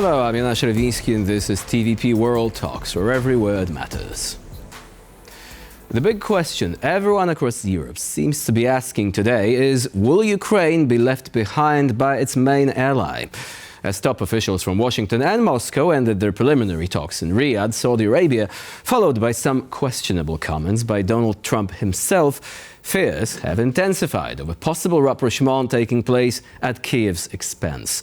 Hello, I'm Ryhor Nizhnikau and this is TVP World Talks, where every word matters. The big question everyone across Europe seems to be asking today is, will Ukraine be left behind by its main ally? As top officials from Washington and Moscow ended their preliminary talks in Riyadh, Saudi Arabia, followed by some questionable comments by Donald Trump himself, fears have intensified of a possible rapprochement taking place at Kyiv's expense.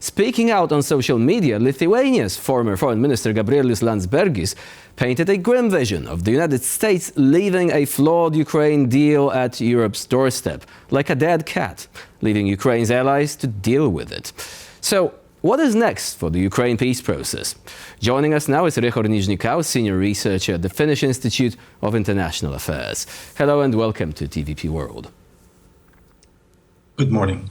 Speaking out on social media, Lithuania's former foreign minister Gabrielius Landsbergis painted a grim vision of the United States leaving a flawed Ukraine deal at Europe's doorstep, like a dead cat, leaving Ukraine's allies to deal with it. So, what is next for the Ukraine peace process? Joining us now is Ryhor Nizhnikau, senior researcher at the Finnish Institute of International Affairs. Hello and welcome to TVP World. Good morning.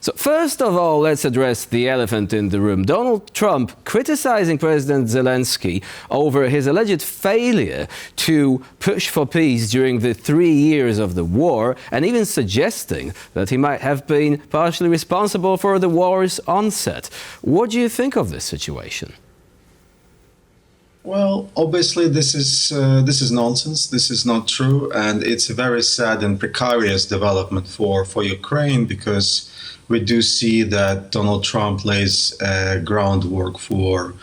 So first of all, let's address the elephant in the room. Donald Trump criticizing President Zelensky over his alleged failure to push for peace during the 3 years of the war, and even suggesting that he might have been partially responsible for the war's onset. What do you think of this situation? Well, obviously, this is nonsense. This is not true, and it's a very sad and precarious development for Ukraine, because we do see that Donald Trump lays groundwork for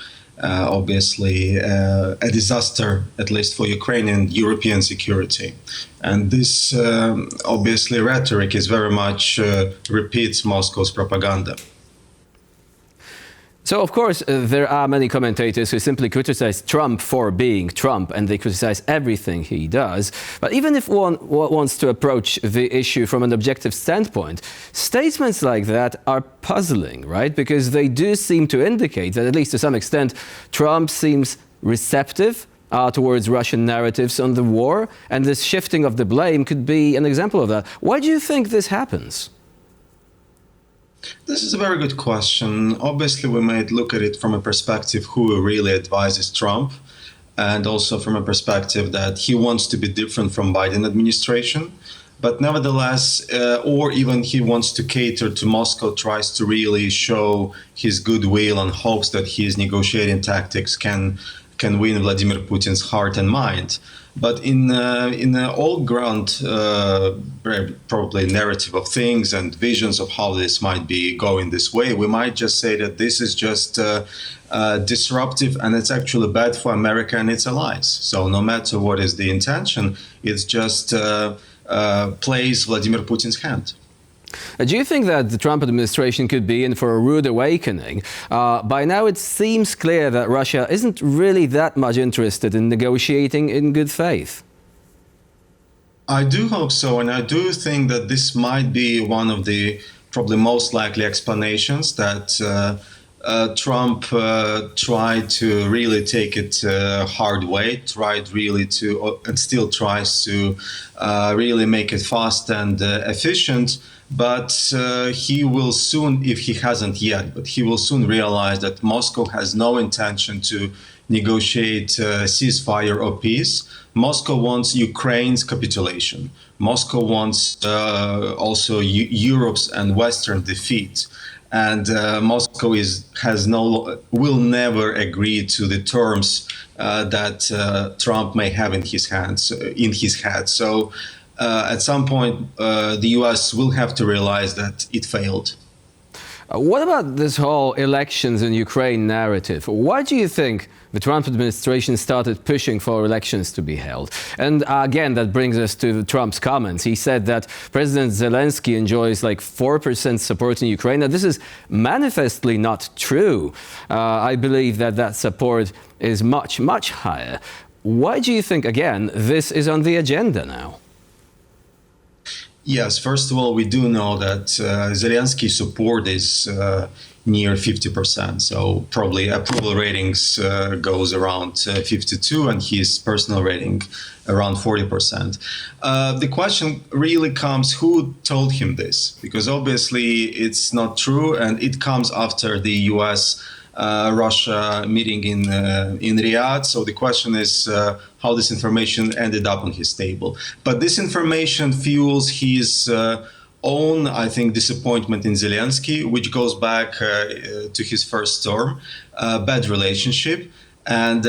obviously a disaster, at least for Ukrainian European security. And this obviously rhetoric is very much repeats Moscow's propaganda. So, of course, there are many commentators who simply criticize Trump for being Trump, and they criticize everything he does. But even if one wants to approach the issue from an objective standpoint, statements like that are puzzling, right? Because they do seem to indicate that, at least to some extent, Trump seems receptive towards Russian narratives on the war, and this shifting of the blame could be an example of that. Why do you think this happens? This is a very good question. Obviously, we might look at it from a perspective who really advises Trump, and also from a perspective that he wants to be different from Biden administration. But nevertheless, or even he wants to cater to Moscow, tries to really show his goodwill and hopes that his negotiating tactics can win Vladimir Putin's heart and mind. But in the all-ground, probably narrative of things and visions of how this might be going this way, we might just say that this is just disruptive, and it's actually bad for America and its allies. So no matter what is the intention, it's just plays Vladimir Putin's hand. Do you think that the Trump administration could be in for a rude awakening? By now it seems clear that Russia isn't really that much interested in negotiating in good faith. I do hope so, and I do think that this might be one of the probably most likely explanations that Trump tried to really take it hard way, tried really to, and still tries to really make it fast and efficient. But he will soon, if he hasn't yet, but he will soon realize that Moscow has no intention to negotiate ceasefire or peace. Moscow wants Ukraine's capitulation. Moscow wants also Europe's and Western defeat. And Moscow will never agree to the terms that Trump may have in his head. So at some point, the U.S. will have to realize that it failed. What about this whole elections in Ukraine narrative? Why do you think the Trump administration started pushing for elections to be held? And again, that brings us to Trump's comments. He said that President Zelensky enjoys like 4% support in Ukraine. Now, this is manifestly not true. I believe that support is much, much higher. Why do you think, again, this is on the agenda now? Yes, first of all, we do know that Zelensky's support is near 50%. So probably approval ratings goes around 52, and his personal rating around 40%. The question really comes, who told him this? Because obviously it's not true, and it comes after the US Russia meeting in Riyadh. So the question is how this information ended up on his table. But this information fuels his own, I think, disappointment in Zelensky, which goes back to his first term, bad relationship. And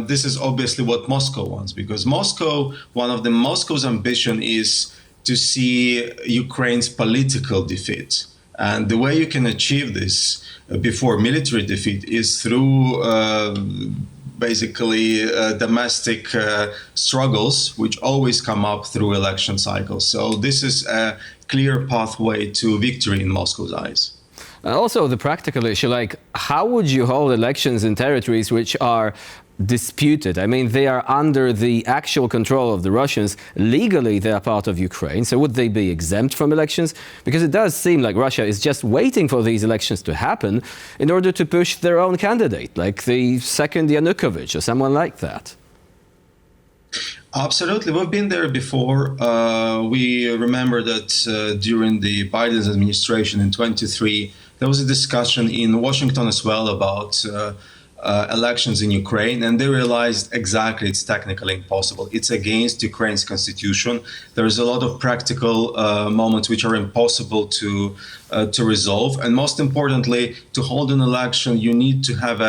this is obviously what Moscow wants, because one of the Moscow's ambition is to see Ukraine's political defeat. And the way you can achieve this before military defeat is through basically domestic struggles, which always come up through election cycles. So this is a clear pathway to victory in Moscow's eyes. Also, the practical issue, like how would you hold elections in territories which are disputed? I mean, they are under the actual control of the Russians. Legally, they are part of Ukraine. So would they be exempt from elections? Because it does seem like Russia is just waiting for these elections to happen in order to push their own candidate, like the second Yanukovych or someone like that. Absolutely. We've been there before. We remember that during the Biden's administration in 23, there was a discussion in Washington as well about elections in Ukraine, and they realized exactly it's technically impossible. It's against Ukraine's constitution. There is a lot of practical moments which are impossible to resolve, and most importantly, to hold an election, you need to have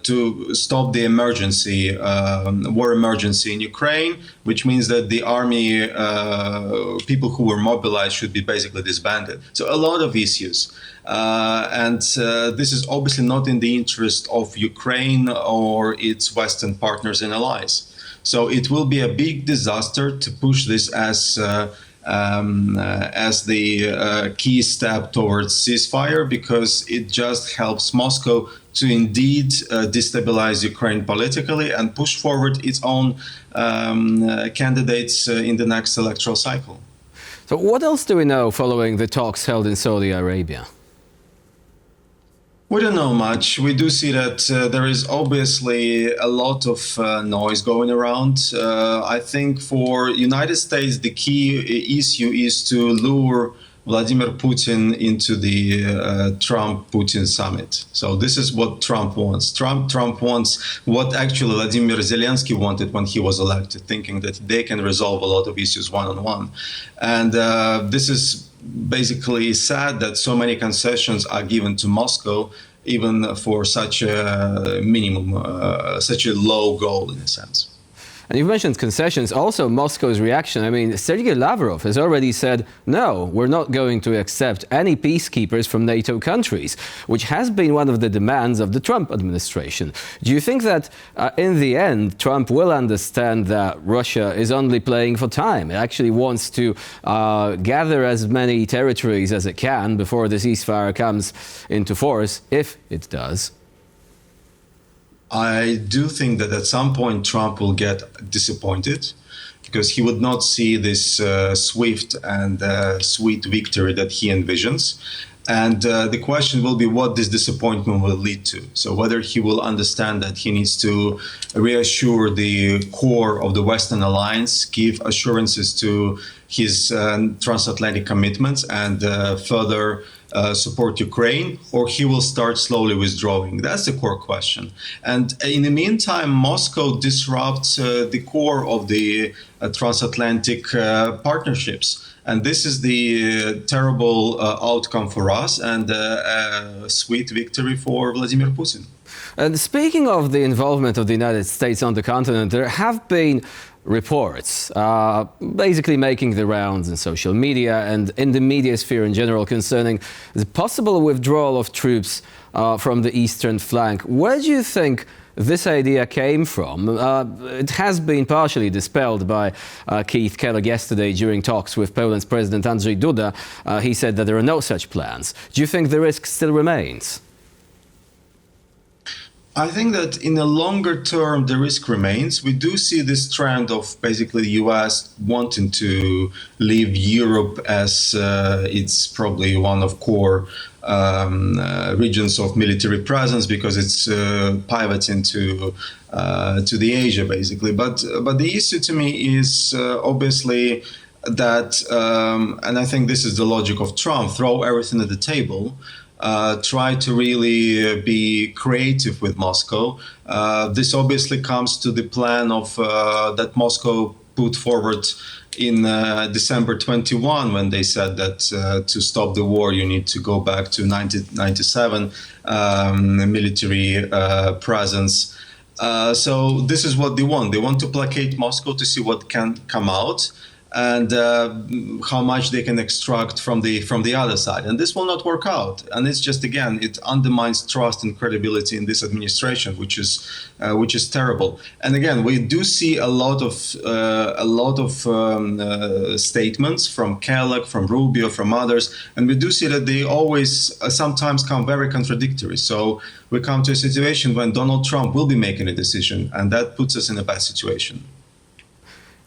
to stop the emergency, war emergency in Ukraine, which means that the army, people who were mobilized should be basically disbanded. So a lot of issues. And this is obviously not in the interest of Ukraine or its Western partners and allies. So it will be a big disaster to push this as the key step towards ceasefire, because it just helps Moscow to indeed destabilize Ukraine politically and push forward its own candidates in the next electoral cycle. So what else do we know following the talks held in Saudi Arabia? We don't know much. We do see that there is obviously a lot of noise going around. I think for United States, the key issue is to lure Vladimir Putin into the Trump-Putin summit. So this is what Trump wants. Trump wants what actually Vladimir Zelensky wanted when he was elected, thinking that they can resolve a lot of issues one-on-one. And this is basically sad that so many concessions are given to Moscow, even for such a minimum, such a low goal in a sense. And you've mentioned concessions, also Moscow's reaction. I mean, Sergei Lavrov has already said, no, we're not going to accept any peacekeepers from NATO countries, which has been one of the demands of the Trump administration. Do you think that in the end, Trump will understand that Russia is only playing for time? It actually wants to gather as many territories as it can before the ceasefire comes into force, if it does? I do think that at some point Trump will get disappointed, because he would not see this swift and sweet victory that he envisions. And the question will be what this disappointment will lead to. So whether he will understand that he needs to reassure the core of the Western alliance, give assurances to his transatlantic commitments, and further support Ukraine, or he will start slowly withdrawing. That's the core question. And in the meantime, Moscow disrupts the core of the transatlantic partnerships. And this is the terrible outcome for us, and a sweet victory for Vladimir Putin. And speaking of the involvement of the United States on the continent, there have been reports basically making the rounds in social media and in the media sphere in general concerning the possible withdrawal of troops from the eastern flank. Where do you think this idea came from? It has been partially dispelled by Keith Kellogg yesterday during talks with Poland's President Andrzej Duda. He said that there are no such plans. Do you think the risk still remains? I think that in the longer term, the risk remains. We do see this trend of basically the US wanting to leave Europe as it's probably one of core regions of military presence, because it's pivots into to the Asia basically. But the issue to me is obviously that, and I think this is the logic of Trump: throw everything at the table. Try to really be creative with Moscow. This obviously comes to the plan of that Moscow put forward in December 21, when they said that to stop the war, you need to go back to 1997 military presence. So this is what they want. They want to placate Moscow to see what can come out, and how much they can extract from the other side. And this will not work out. And it's just, again, it undermines trust and credibility in this administration, which is terrible. And again, we do see a lot of statements from Kellogg, from Rubio, from others, and we do see that they always sometimes come very contradictory. So we come to a situation when Donald Trump will be making a decision, and that puts us in a bad situation.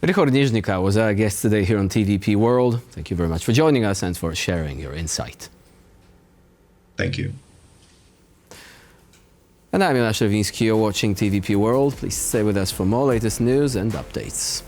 Ryhor Nizhnikau was our guest today here on TVP World. Thank you very much for joining us and for sharing your insight. Thank you. And I'm Ryhor Nizhnikau. You're watching TVP World. Please stay with us for more latest news and updates.